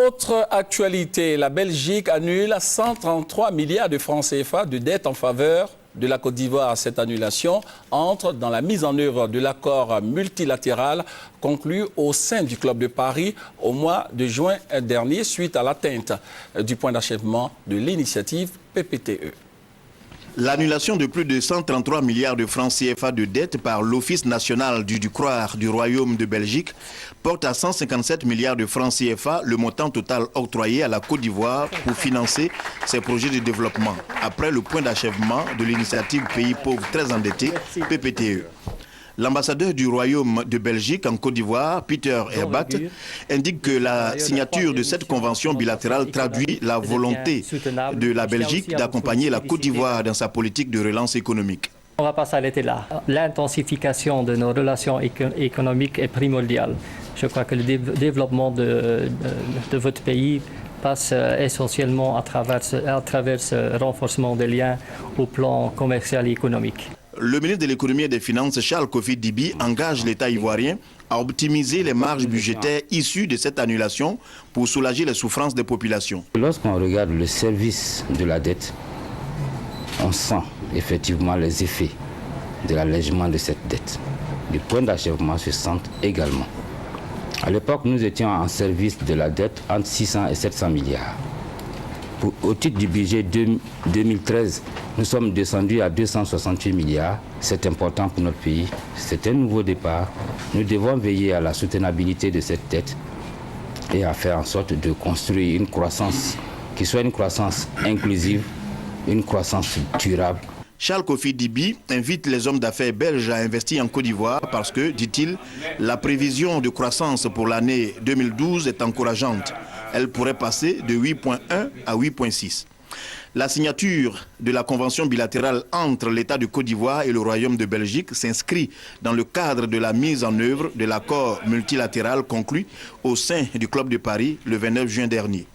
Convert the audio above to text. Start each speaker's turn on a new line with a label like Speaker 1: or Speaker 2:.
Speaker 1: Autre actualité, la Belgique annule 133 milliards de francs CFA de dette en faveur de la Côte d'Ivoire. Cette annulation entre dans la mise en œuvre de l'accord multilatéral conclu au sein du Club de Paris au mois de juin dernier suite à l'atteinte du point d'achèvement de l'initiative PPTE.
Speaker 2: L'annulation de plus de 133 milliards de francs CFA de dette par l'Office national du Croire du Royaume de Belgique porte à 157 milliards de francs CFA le montant total octroyé à la Côte d'Ivoire pour financer ses projets de développement après le point d'achèvement de l'initiative Pays pauvres très endettés, PPTE. L'ambassadeur du Royaume de Belgique en Côte d'Ivoire, Peter Herbat, indique que la signature de cette convention bilatérale traduit la volonté de la Belgique d'accompagner la Côte d'Ivoire dans sa politique de relance économique.
Speaker 3: On ne va pas s'arrêter là. L'intensification de nos relations économiques est primordiale. Je crois que le développement de votre pays passe essentiellement à travers ce renforcement des liens au plan commercial et économique.
Speaker 2: Le ministre de l'économie et des finances, Charles Kofi Dibi, engage l'État ivoirien à optimiser les marges budgétaires issues de cette annulation pour soulager les souffrances des populations.
Speaker 4: Lorsqu'on regarde le service de la dette, on sent effectivement les effets de l'allègement de cette dette. Les points d'achèvement se sentent également. À l'époque, nous étions en service de la dette entre 600 et 700 milliards. Au titre du budget 2013, nous sommes descendus à 268 milliards. C'est important pour notre pays. C'est un nouveau départ. Nous devons veiller à la soutenabilité de cette dette et à faire en sorte de construire une croissance qui soit une croissance inclusive, une croissance durable.
Speaker 2: Charles Kofi Dibi invite les hommes d'affaires belges à investir en Côte d'Ivoire parce que, dit-il, la prévision de croissance pour l'année 2012 est encourageante. Elle pourrait passer de 8,1 à 8,6. La signature de la convention bilatérale entre l'État de Côte d'Ivoire et le Royaume de Belgique s'inscrit dans le cadre de la mise en œuvre de l'accord multilatéral conclu au sein du Club de Paris le 29 juin dernier.